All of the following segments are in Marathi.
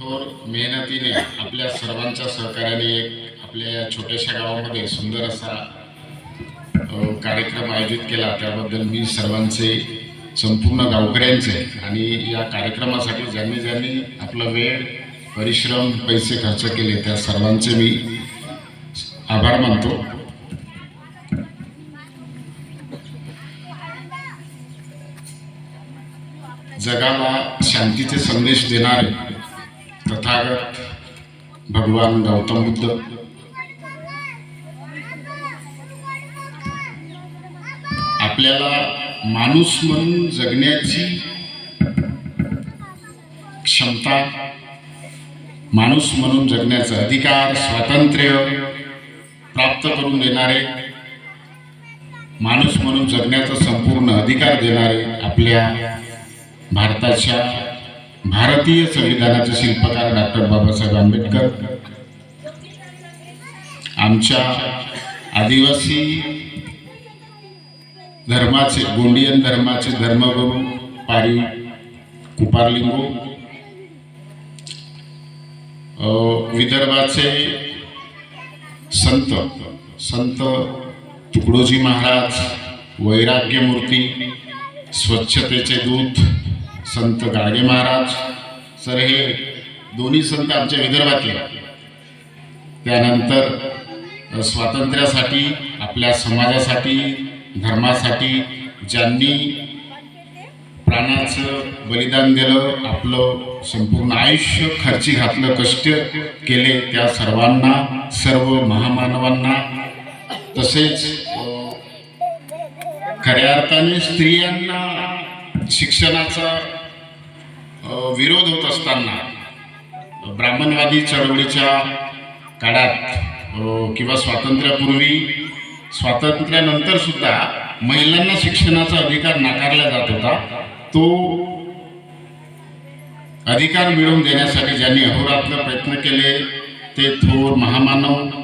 कठोर मेहनतीने आपल्या सर्वांच्या सहकार्याने एक आपल्या या छोट्याशा गावामध्ये सुंदर असा कार्यक्रम आयोजित केला। त्याबद्दल मी सर्वांचे, संपूर्ण गावकऱ्यांचे आणि या कार्यक्रमासाठी ज्यांनी ज्यांनी आपला वेळ, परिश्रम, पैसे खर्च केले त्या सर्वांचे मी आभार मानतो। जगाला शांतीचे संदेश देणारे तथागत भगवान गौतम बुद्ध आपल्याला माणूस म्हणून जगण्याची क्षमता, माणूस म्हणून जगण्याचा अधिकार, स्वातंत्र्य प्राप्त करून देणारे, माणूस म्हणून जगण्याचा संपूर्ण अधिकार देणारे आपल्या भारताच्या भारतीय संविधानाचे शिल्पकार डॉक्टर बाबासाहेब आंबेडकर, आमच्या आदिवासी धर्माचे, गोंडियन धर्माचे धर्मगुरू पारी कुपारलिंगो, विदर्भाचे संत तुकडोजी महाराज, वैराग्य मूर्ती, स्वच्छतेचे दूत संत गाडगे महाराज सर, हे दोन्ही संत आमच्या विदर्भातले। त्यानंतर स्वातंत्र्यासाठी, आपल्या समाजासाठी, धर्मासाठी ज्यांनी प्राणाचं बलिदान दिलं, आपलं संपूर्ण आयुष्य खर्ची घातलं, कष्ट केले, त्या सर्वांना, सर्व महामानवांना, तसेच खऱ्या अर्थाने स्त्रियांना शिक्षणाचा विरोध होत असताना ब्राह्मणवादी चळवळीच्या काळात किंवा स्वातंत्र्यापूर्वी, स्वातंत्र्यानंतर सुद्धा महिलांना शिक्षणाचा अधिकार नाकारला जात होता। तो अधिकार मिळवून देण्यासाठी ज्यांनी अहोरात्र प्रयत्न केले ते थोर महामानव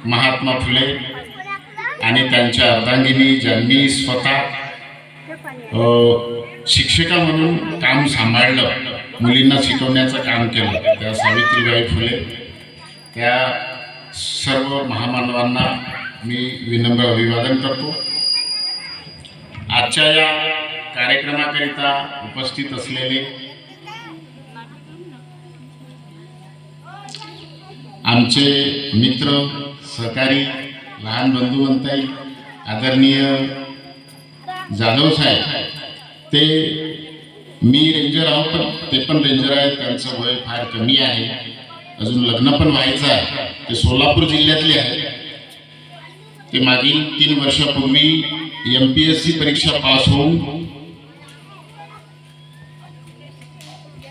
महात्मा फुले आणि त्यांच्या अर्धांगिनी, ज्यांनी स्वतः शिक्षिका म्हणून काम सांभाळलं, मुलींना शिकवण्याचं काम केलं, त्या सावित्रीबाई फुले, त्या सर्व महामानवांना मी विनम्र अभिवादन करतो। आजच्या या कार्यक्रमाकरिता उपस्थित असलेले आमचे मित्र, सहकारी, लहान बंधुवंताई, आदरणीय जाधव साहेब, ते मी रेंजर आहो पण ते पण रेंजर आहेत, त्यांचं वय फार कमी आहे, अजून लग्न पण व्हायचं आहे, ते सोलापूर जिल्ह्यातले आहेत। ते मागील 3 वर्षापूर्वी MPSC परीक्षा पास होऊन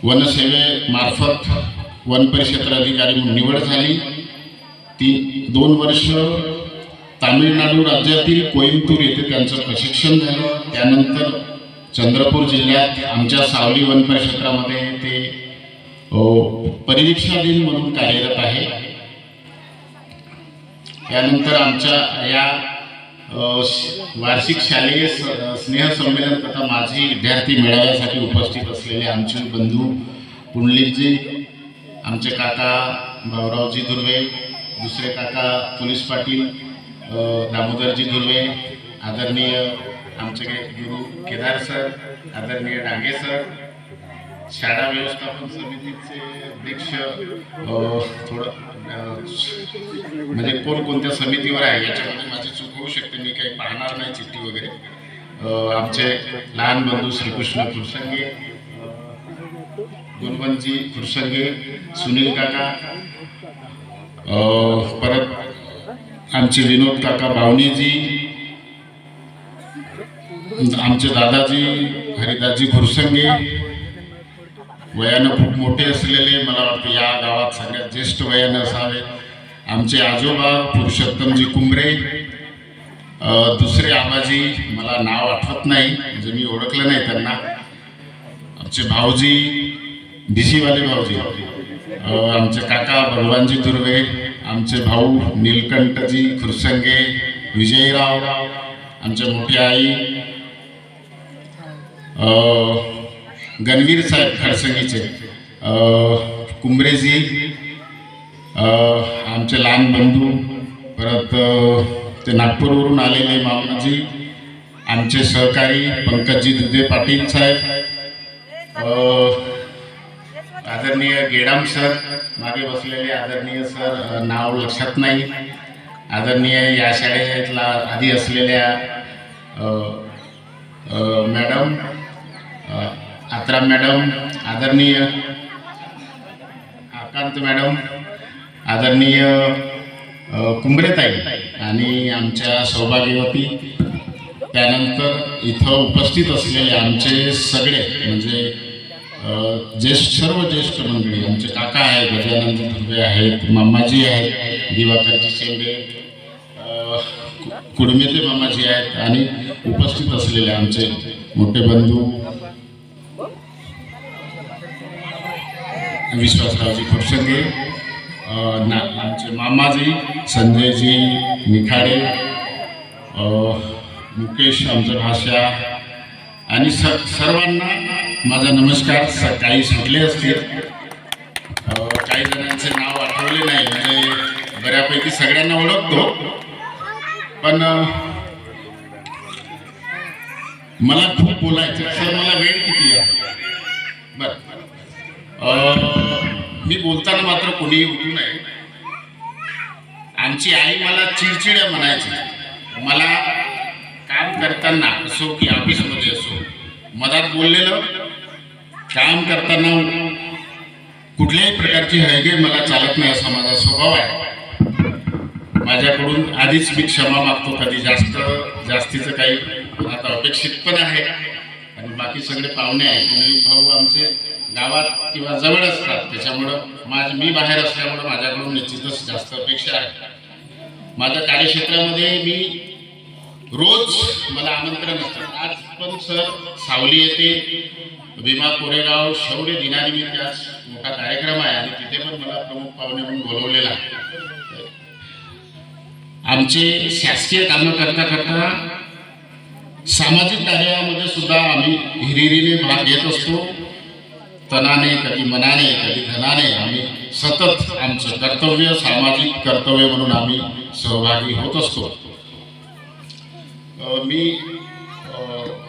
वनसेवेमार्फत वन परिक्षेत्र अधिकारी म्हणून निवड झाली। 2 वर्ष तामिळनाडू राज्यातील कोइंबतूर येथे त्यांचं प्रशिक्षण झालं। त्यानंतर चंद्रपूर जिल्ह्यात आमच्या सावली वन परिक्षेत्रामध्ये ते परिनिरीक्षणाधीन म्हणून कार्यरत आहे। त्यानंतर आमच्या या वार्षिक शालेय स्नेहसंमेलन तथा माझी विद्यार्थी मेळाव्यासाठी उपस्थित असलेले आमचे बंधू पुंडलिकजी, आमचे काका भाऊरावजी दुर्वे, दुसरे काका पोलीस पाटील दामोदरजी दुर्वे, आदरणीय आमचे गुरु केदार सर, आदरणीय डांगे सर, शाळा व्यवस्थापन समितीचे अध्यक्ष, थोडं म्हणजे कोणत्या समितीवर आहे याच्यामध्ये माझी चूक होऊ शकते, मी काही पाहणार नाही चिठ्ठी वगैरे, आमचे लहान बंधू श्रीकृष्ण फुरसंगे, गुणवंतजी फुरसंगे, सुनील काका, परत आमचे विनोद काका बावणीजी, आमचे दादाजी हरिदासजी फुरसंगे, वयानं खूप मोठे असलेले, मला वाटतं या गावात सगळ्यात ज्येष्ठ वयानं असावे, आमचे आजोबा पुरुषोत्तमजी कुंभरे, दुसरे आबाजी मला नाव आठवत नाही, म्हणजे मी ओळखलं नाही त्यांना, आमचे भाऊजी भिशीवाले भाऊजी, आमचे काका भगवानजी दुर्वे, आमचे भाऊ नीलकंठजी फुरसंगे, विजयराव, आमच्या मोठ्या आई गणवीर साहेब खडसंगीचे, कुंभरेजी, आमचे लहान बंधू, परत ते नागपूरवरून आलेले मामाजी, आमचे सहकारी पंकजी दुधे पाटील साहेब, आदरणीय गेडाम सर, मागे बसलेले आदरणीय सर, नाव लक्षात नाही, आदरणीय या शाळेतला आधी असलेल्या मॅडम आत्रा मॅडम, आदरणीय आकांत मॅडम, आदरणीय कुंभरेताई आणि आमच्या सौभाग्यवती, त्यानंतर इथं उपस्थित असलेले आमचे सगळे म्हणजे सर्व ज्येष्ठ मंडळी, आमचे काका आहेत, गजानंद धुर्वे आहेत, मामाजी आहेत, दिवाकरजी शेंडे, कुडमेते मामाजी आहेत आणि उपस्थित असलेले आमचे मोठे बंधू विश्वासरावजी फुरसंगे, आमचे मामाजी संजयजी निखाडे, मुकेश आमचं भाषा आणि सर्वांना माझा नमस्कार. काही सुटले असतील, काही जणांचे नाव आठवले नाही, म्हणजे बऱ्यापैकी सगळ्यांना ओळखतो, पण मला खूप बोलायचं. सर मला वेळ किती आहे? बरं, मी बोलताना मात्र कोणीही उठू नये. आमची आई मला चिडचिड्या म्हणायची. मला काम करताना असो की ऑफिसमध्ये असो, मधात बोललेलं काम करताना कुठल्याही प्रकारची हयगे मला चालत नाही, असा माझा स्वभाव आहे. माझ्याकडून आधीच मी क्षमा मागतो. कधी जास्तीचं काही आता अपेक्षित पण आहे. आणि बाकी सगळे पाहुणे आहेत, तुम्ही भाऊ आमचे गावात किंवा जवळ असतात, त्याच्यामुळं मी बाहेर असल्यामुळं माझ्याकडून निश्चितच जास्त अपेक्षा आहे. माझ्या कार्यक्षेत्रामध्ये मी रोज मला आमंत्रण असतं. आज पण सर सावली येते, भीमा कोरेगाव शौर्य दिनानिमित्त आज मोठा कार्यक्रम आहे आणि तिथे पण मला प्रमुख पाहुणे म्हणून बोलवलेला आहे. आमचे शासकीय कामं करता करता सामाजिक कार्यामध्ये सुद्धा आम्ही हिरिरीने भाग घेत असतो. तनाने, कधी मनाने, कधी धनाने आम्ही सतत आमचं कर्तव्य, सामाजिक कर्तव्य म्हणून आम्ही सहभागी होत असतो. मी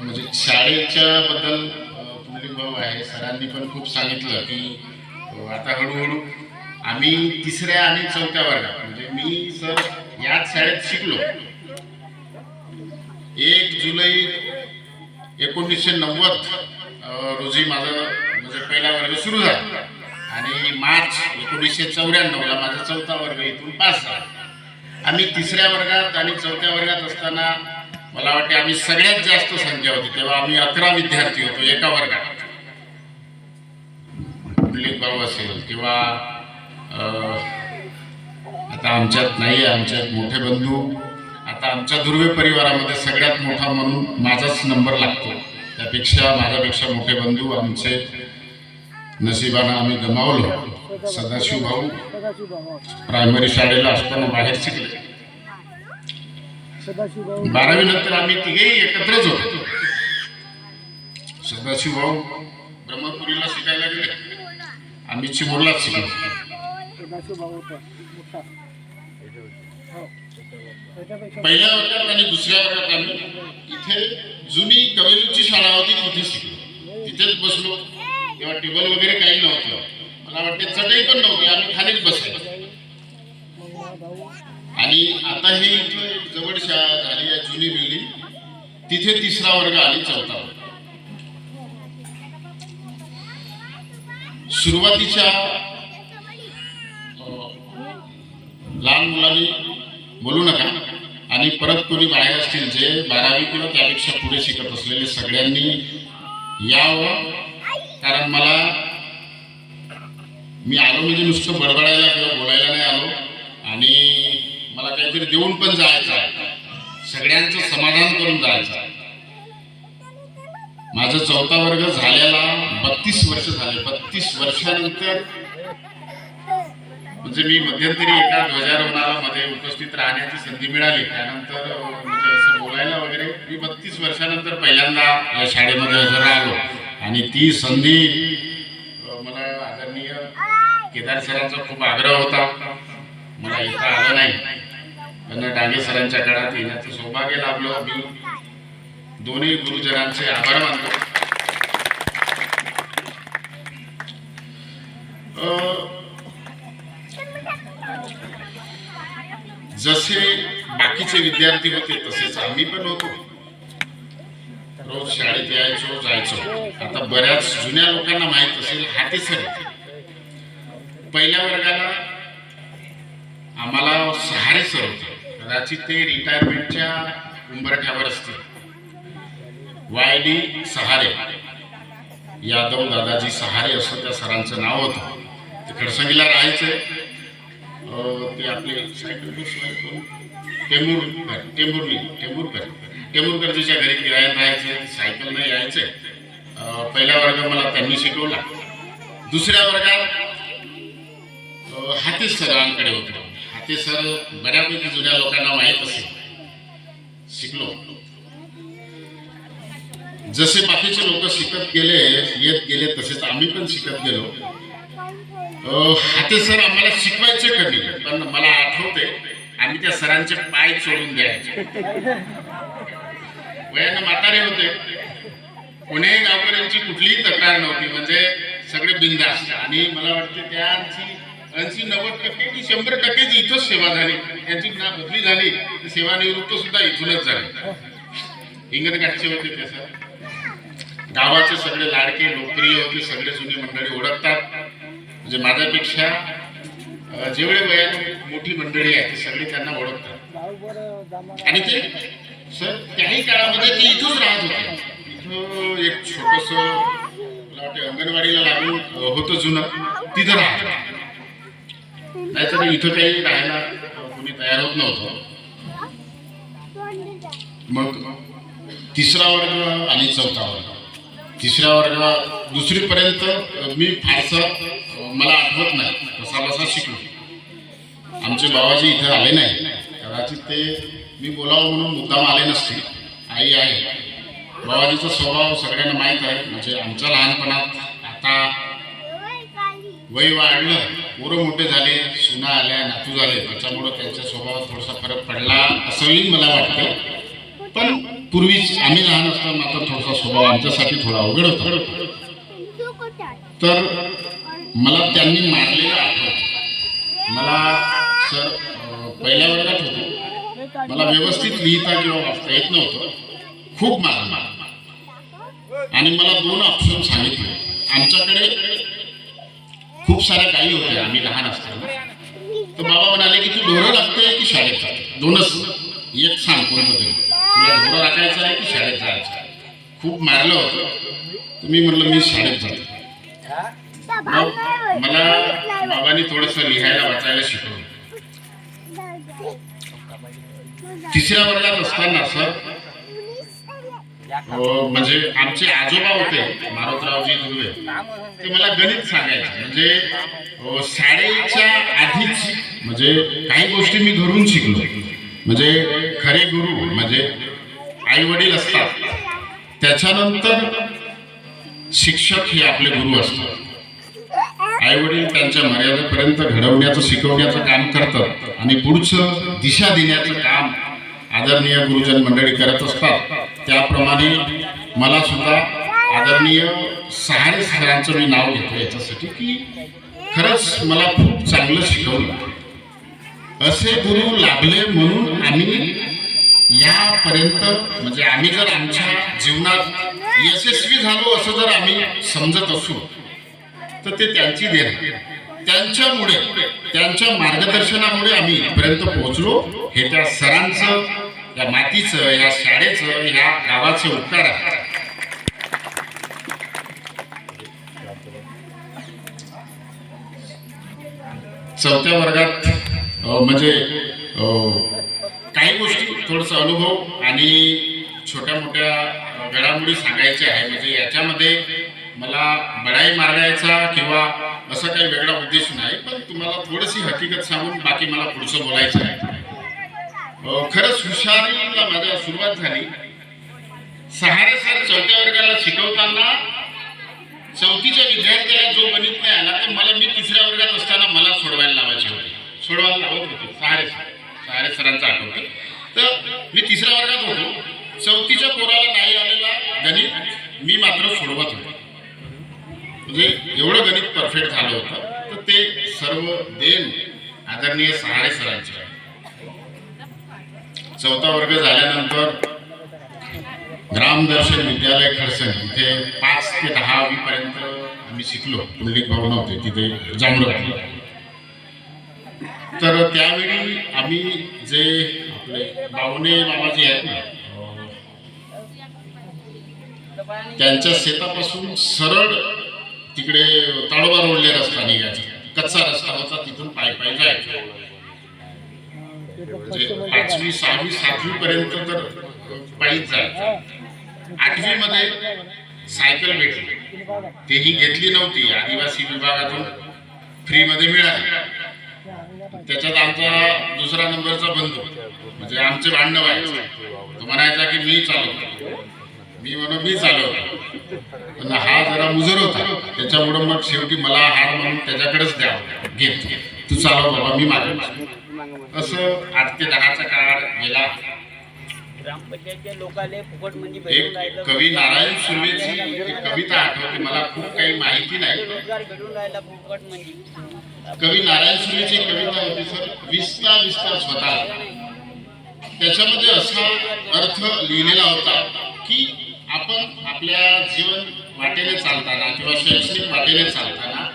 म्हणजे शाळेच्या बद्दल पुंडलिक भाऊ आहे, सरांनी पण खूप सांगितलं की आता हळूहळू आम्ही 3ऱ्या आणि 4थ्या वर्गात, म्हणजे मी सर याच शाळेत शिकलो. 1 जुलै 1990 रोजी माझं म्हणजे पहिला वर्ग सुरू झाला आणि मार्च 1994ला माझा 4था वर्ग इथून पास झाला. आम्ही 3ऱ्या वर्गात आणि 4थ्या वर्गात असताना मला वाटते आम्ही सगळ्यात जास्त संख्या होती, तेव्हा आम्ही 11 विद्यार्थी होतो एका वर्गात. पुंडलिक भाऊ असेल किंवा आता आमच्यात नाही, आमच्यात मोठे बंधू, आता आमच्या दुर्वे परिवारामध्ये सगळ्यात मोठा म्हणून माझाच नंबर लागतो. त्यापेक्षा माझ्यापेक्षा मोठे बंधू आमचे नशिबानं आम्ही गमावलो. सदाशिव भाऊ प्रायमरी शाळेला असताना बाहेर शिकले. 12वी नंतर आम्ही तिघेही एकत्रच होतो. सदाशिव भाऊ ब्रह्मपुरीला शिकायला गेले, आम्ही चिमूरलाच शिकलो. पहिल्या वर्गात आणि 2ऱ्या वर्गात आम्ही इथे जुनी कवेलूची शाळा होती, तिथे शिकलो. तिथेच बसलो. तेव्हा टेबल वगैरे काही नव्हतं, मला वाटते चटई पण नव्हती, आम्ही खालीच बसायचो. आणि आता हे इथं एक जवळ शाळा झाली आहे, जुनी बिल्डिंग, तिथे 3रा वर्ग आणि 4था वर्ग. सुरुवातीच्या लहान मुलांनी बोलू नका आणि परत कोणी बाहेर असतील जे 12वी किंवा त्यापेक्षा पुढे शिकत असलेले सगळ्यांनी यावं. कारण मी आलो म्हणजे नुसतं बडबडायला किंवा बोलायला नाही आलो, आणि मला काहीतरी देऊन पण जायचं आहे, सगळ्यांचं समाधान करून जायचं आहे. माझा 4था वर्ग झाल्याला 32 वर्ष झाले. 32 वर्षानंतर म्हणजे मी मध्यंतरी एका ध्वजारोहणाला मध्ये उपस्थित राहण्याची संधी मिळाली. त्यानंतर म्हणजे असं बोलायला बोलायला वगैरे. मी 32 वर्षानंतर पहिल्यांदा या शाळेमध्ये हजर राहिलो आणि ती संधी मला आदरणीय केदार सरांचा खूप आग्रह होता. मला इथं आलं नाही, पण डांगे सरांच्या काळात येण्याचं सौभाग्य लाभलं. मी दोन्ही गुरुजनांचे आभार मानतो. जसे बाकीचे विद्यार्थी होते तसेच आम्ही पण होतो. रोज शाळेत यायचो जायचो. आता बऱ्याच जुन्या लोकांना माहित असेल हाते सर पहिल्या वर्गाला आम्हाला सहारे सर होते. कदाचित ते रिटायरमेंटच्या उंबरठ्यावर असतील. वाय.डी. सहारे, यादव दादाजी सहारे असं त्या सरांचं नाव होतं. ते खडसंगीला राहायचे. ते आपले सायकल टेंभुरकरजीच्या घरी किरायात राहायचे. सायकल नाही यायचे. पहिला वर्ग मला त्यांनी शिकवला. दुसऱ्या वर्गात हाते सरांकडे होते. हाते सर बऱ्यापैकी जुन्या लोकांना माहीत असेल. शिकलो. जसे बाकीचे लोक शिकत गेले येत गेले तसेच आम्ही पण शिकत गेलो. हाते सर आम्हाला शिकवायचे कमी, पण मला आठवते आम्ही त्या सरांचे पाय चोळून द्यायचे. वयाने म्हातारे होते. कोणीही गावकऱ्यांची कुठलीही तक्रार नव्हती. म्हणजे सगळे बिनधास्त. आणि मला वाटते त्यांची 80-90% की 100% इथंच सेवा झाली. त्यांची ना बदली झाली, सेवानिवृत्त सुद्धा इथूनच झाली. हिंगणघाटचे होते ते सर. गावाचे सगळे लाडके लोकप्रिय होते. सगळे जुनी मंडळी ओळखतात. म्हणजे माझ्यापेक्षा जेवढे वयाने मोठी मंडळी आहे ते सगळी त्यांना ओळखतात. आणि ते सर त्याही काळामध्ये ते इथंच राहत होते. इथं एक छोटस मला वाटतं अंगणवाडीला लागून होतं जुनं, तिथं राहत. नाहीतर इथं काही राहायला कोणी तयार होत नव्हतं. मग तिसरा वर्ग आणि चौथा वर्ग. तिसऱ्या वर्ग दुसरीपर्यंत मी फारसं मला आठवत नाही. कसा बसा शिकलो. आमचे बाबाजी इथं आले नाही. कदाचित ते मी बोलावं म्हणून मुद्दाम आले नसतील. आई आहे. बाबाजीचा स्वभाव सगळ्यांना माहीत आहे. म्हणजे आमच्या लहानपणात आता वय वाढलं, पोरं मोठे झाले, सुना आल्या, नातू झाले, त्याच्यामुळं त्यांच्या स्वभावात थोडासा फरक पडला असंही मला वाटतं. पण पूर्वीच आम्ही लहान असताना आता थोडासा स्वभाव आमच्यासाठी थोडा अवघड होता. तर मला त्यांनी मारलेलं आठवतं. मला सर पहिल्या वर्गात होतो. मला व्यवस्थित लिहिता किंवा वाचता येत नव्हतं. खूप मारला आणि मला 2 ऑप्शन सांगितले. आमच्याकडे खूप साऱ्या गायी होत्या आम्ही लहान असताना. तर बाबा म्हणाले की तू ढोरं लागते की शाळेत जाते, 2च एक सांग कोणतं तरी. तुला ढोरं राखायचं आहे की शाळेत जायचं आहे. खूप मारलं होतं. तर मी म्हटलं मी शाळेत जातो. मला बाबांनी थोडंसं लिहायला वाचायला शिकवलं. तिसऱ्या वर्गात असताना सर म्हणजे आमचे आजोबा होते मारोतरावजी दुर्वे. ते मला गणित सांगायचे. म्हणजे शाळेच्या आधीच म्हणजे काही गोष्टी मी घरून शिकलो. म्हणजे खरे गुरु म्हणजे आई वडील असतात, त्याच्यानंतर शिक्षक हे आपले गुरु असतात. आई वडील त्यांच्या मर्यादेपर्यंत घडवण्याचं शिकवण्याचं काम करतात आणि पुढचं दिशा देण्याचं काम आदरणीय गुरुजन मंडळी करत असतात. त्याप्रमाणे मला सुद्धा आदरणीय सहारे सरांचं मी नाव घेतो याच्यासाठी की खरंच मला खूप चांगलं शिकवलं. असे गुरु लाभले म्हणून आम्ही यापर्यंत म्हणजे आम्ही जर आमच्या जीवनात यशस्वी झालो असं जर आम्ही समजत असू तर ते त्यांची देण. त्यांच्यामुळे त्यांच्या मार्गदर्शनामुळे आम्ही इथपर्यंत पोहोचलो. हे त्या सरांचं, या मातीचं, या शाळेचं, या गावाचं उपकार आहे. चौथ्या वर्गात म्हणजे काही गोष्टी थोडंसं अनुभव आणि छोट्या मोठ्या घडामोडी सांगायच्या आहे. म्हणजे याच्यामध्ये मला बडाई मारायचा किंवा असं काही वेगळा उद्देश नाही, पण तुम्हाला थोडीशी हकीकत सांगून बाकी मला पुढचं बोलायचं आहे. खरंच हुशारीला माझ्या सुरुवात झाली. सहारे सर चौथ्या वर्गाला शिकवताना चौथीच्या विद्यार्थ्याला जो गणित नाही आला तर मी तिसऱ्या वर्गात असताना मला सोडवायला लावायचे होते. सोडवायला लावत होते सहारे सरांचा आठवतं. तर मी तिसऱ्या वर्गात होतो. चौथीच्या पोराला नाही आलेला गणित मी मात्र सोडवत होतो. म्हणजे एवढं गणित परफेक्ट झालं होतं. तर ते सर्व देण आदरणीय सहारे सरांचे. चौथा वर्ग झाल्यानंतर ग्रामदर्शन विद्यालय खडसंग इथे 5 ते 10वी पर्यंत आम्ही शिकलो. पुंडलिक भाऊ नव्हते तिथे जांभूळ. तर त्यावेळी आम्ही जे आपले बावणे मामाजी आहेत ना त्यांच्या शेतापासून सरळ तिकडे ताडोबा रोडले रस्ता निघायचा. कच्चा रस्ता होता, तिथून पायी जायचं. म्हणजे 5वी 6वी 7वी पर्यंत तर पायीच जायचं. 8वी मध्ये सायकल भेटली, तेही घेतली नव्हती, आदिवासी विभागातून फ्री मध्ये मिळाली. त्याच्यात आमचा दुसरा नंबरचा बंधू म्हणजे आमचे भांडण व्हायचे. तो म्हणायचा की मी चालवतो, मी चालवतो. पण हा जरा मुजर होता, त्याच्यामुळे मग शेवटी मला हार म्हणून त्याच्याकडेच द्यावं, घेत तू चालव बाबा, मी मागे. असं 8 ते 10चा काळ गेला. एक कवी नारायण सुर्वेची एक कविता आठवते मला, खूप काही माहिती नाही. कवी नारायण सुर्वेची एक कविता होती सर, विस्ता स्वतः. त्याच्यामध्ये असा अर्थ लिहिलेला होता की आपण आपल्या जीवन वाटेने चालताना किंवा शैक्षणिक वाटेने चालताना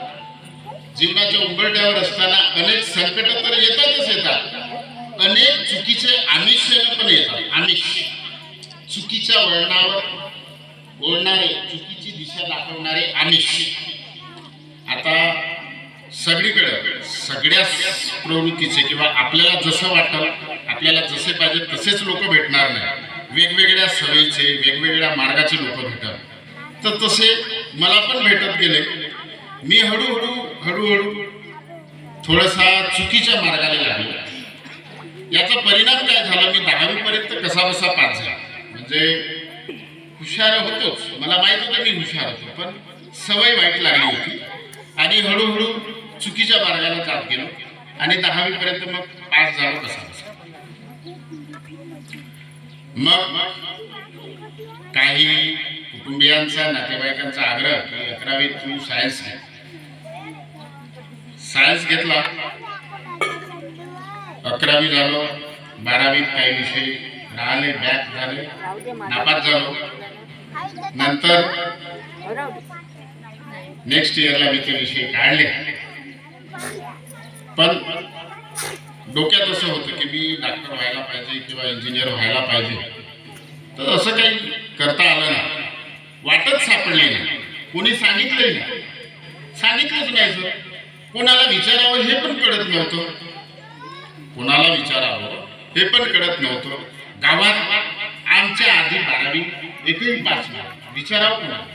जीवनाच्या उंबरठ्यावर असताना अनेक संकट तर येतात, अनेक चुकीचे आमिष पण येतात. आमिष चुकीच्या वळणावर ओढणारे, चुकीची दिशा दाखवणारे आमिष. आता सगळीकडे सगळ्या प्रवृत्तीचे किंवा आपल्याला जसं वाटतं, आपल्याला जसे पाहिजे तसेच लोक भेटणार नाही. वेगवेगळ्या सवयीचे, वेगवेगळ्या मार्गाचे लोक भेटतात. तर तसे मला पण भेटत गेले. मी हळूहळू थोडासा चुकीच्या मार्गाला लागलो. याचा परिणाम काय झाला, मी 10वी पर्यंत कसा बसा पास झाला. म्हणजे हुशार होतोच, मला माहित होतं मी हुशार होतो, पण सवय वाईट लागली होती आणि हळूहळू चुकीच्या मार्गाला जात गेलो आणि 10वी पर्यंत मग पास झालो कसा बसा. मग काही कुटुंबियांचा, नातेवाईकांचा आग्रह की 11वीत तू सायन्स घे. सायन्स घेतला, 11वी झालो, 12वीत काही विषय राहिले, बॅक झाले, नापास झालो. नंतर नेक्स्ट इयरला मी ते विषय काढले. पण डोक्यात असं होतं की मी डॉक्टर व्हायला पाहिजे किंवा इंजिनियर व्हायला पाहिजे. तर असं काही करता आलं नाही, वाटच सापडली नाही, कोणी सांगितलंही नाही, सांगितलंच नाही सर. कोणाला विचारावं हे पण कळत नव्हतं, कोणाला विचारावं हे पण कळत नव्हतं. गावात आमच्या आधी 12वी एकही पास नाही, विचारावं कोणाला.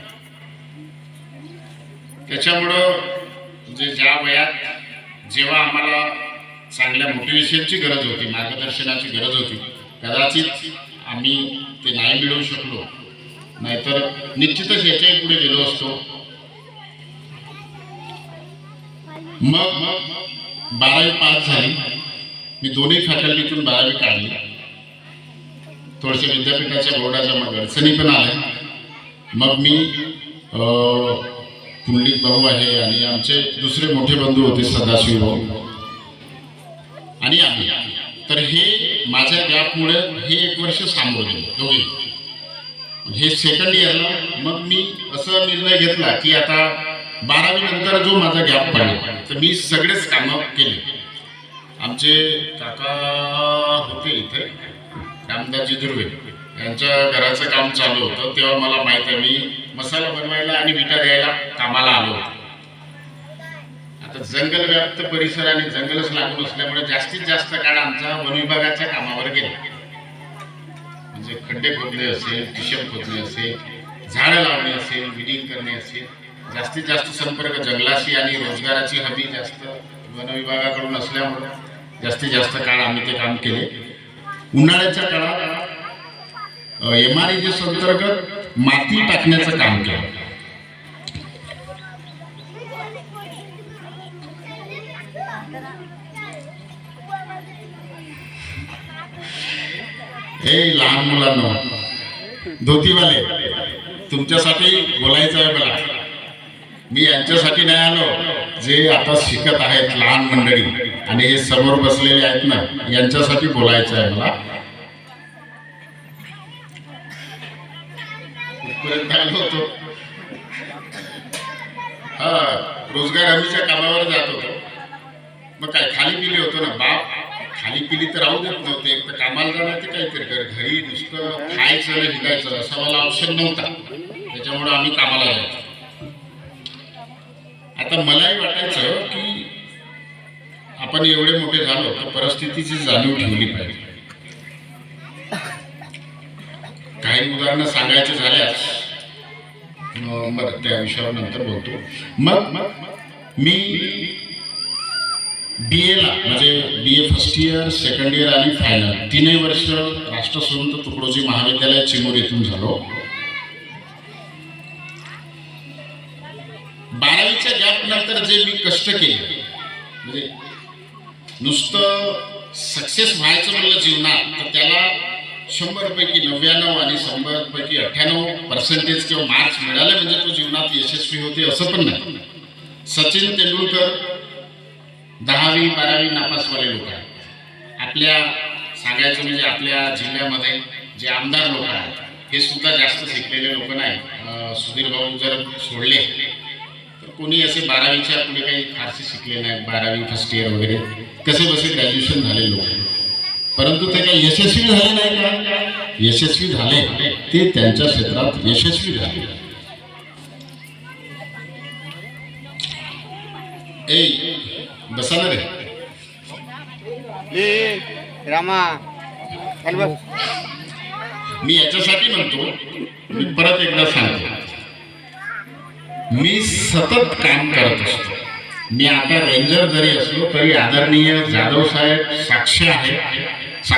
त्याच्यामुळं म्हणजे ज्या वयात जेव्हा आम्हाला चांगल्या मोटिवेशनची गरज होती, मार्गदर्शनाची गरज होती, कदाचित आम्ही ते नाही मिळवू शकलो, नाहीतर निश्चितच याच्याही पुढे गेलो असतो. मग 12वी पास झाली. मी दोन्ही फॅकल्टीतून 12वी काढली. थोडेसे विद्यापीठाच्या बोर्डाच्या मग अडचणी पण आल्या. मग मी पुंडलिक भाऊ आहे आणि आमचे दुसरे मोठे बंधू होते सदाशिव भाऊ आणि आम्ही. तर हे माझ्या गॅपमुळे हे 1 वर्ष सामोरं गेलो दोघे. हे सेकंड इयरला मग मी असा निर्णय घेतला की आता 12वी नंतर जो माझा गॅप पडला तर मी सगळेच कामं केले. आमचे काका होते इथे, रामदासजी दुर्वे, यांच्या घराचं काम चालू होतं. तेव्हा मला माहीत आहे, मी मसाला बनवायला आणि विटा द्यायला कामाला आलो होतो. आता जंगल व्याप्त परिसर आणि जंगलच लागून असल्यामुळे जास्तीत जास्त काळ आमचा वन विभागाच्या कामावर गेला. म्हणजे खड्डे खोदणे असेल, टिशम खोदणे असेल, झाडं लावणे असेल, विडिंग करणे असेल, जास्तीत जास्त संपर्क जंगलाशी आणि रोजगाराची हमी जास्त वन विभागाकडून असल्यामुळे जास्तीत जास्त काळ आम्ही ते काम केले. उन्हाळ्याच्या काळात MREGS अंतर्गत माती टाकण्याचं काम केलं. हे लहान मुलांना धोतीवाले तुमच्यासाठी बोलायचं आहे मला. मी यांच्यासाठी नाही आलो जे आता शिकत आहेत लहान मंडळी आणि हे समोर बसलेले आहेत ना, यांच्यासाठी बोलायचं आहे मला. कुठपर्यंत आलो होतो? हा, रोजगार हमीच्या कामावर जात होतो. मग काय खाली पिली होतो ना बाप, खाली पिली तर राहू देत नव्हते. एक तर कामाला जाणार ते काहीतरी कर, घरी नुसतं खायचं आणि हिंडायचं असा मला ऑप्शन नव्हता. त्याच्यामुळे आम्ही कामाला जायचो. आता मलाही वाटायचं की आपण एवढे मोठे झालो तर परिस्थितीची जाणीव ठेवली पाहिजे. काही उदाहरणं सांगायचे झाल्यास बरं त्या विषयावर नंतर बोलतो. मग मी BA ला म्हणजे BA first year, second year आणि फायनल 3 वर्ष राष्ट्रसंत तुकडोजी महाविद्यालय चिमूर येथून झालो. 12वीच्या गॅप नंतर जे मी कष्ट केले म्हणजे नुसतं सक्सेस व्हायचं म्हणलं जीवनात तर त्याला 100 पैकी 99 आणि 100 पैकी 98% किंवा मार्क्स मिळाले म्हणजे तो जीवनात यशस्वी होते असं पण नाही. सचिन तेंडुलकर 10वी 12वी नापासवाले लोक आहेत. आपल्या सांगायचं म्हणजे आपल्या जिल्ह्यामध्ये जे आमदार लोक आहेत हे सुद्धा जास्त शिकलेले लोक नाही. सुधीर भाऊ जर सोडले तर कोणी असे 12वीच्या पुढे काही फारसे शिकले नाहीत. 12वी फर्स्ट इयर वगैरे कसे बसे ग्रॅज्युएशन झाले लोक, परंतु ते काही यशस्वी झाले नाही का? यशस्वी झाले, ते त्यांच्या क्षेत्रात यशस्वी झाले. बसा ना रे रामा. मी याच्यासाठी म्हणतो, मी परत एकदा सांगतो, मी सतत काम करत असतो. मी आता रेंजर जरी असलो तरी आदरणीय जाधव साहेब साक्ष आहेत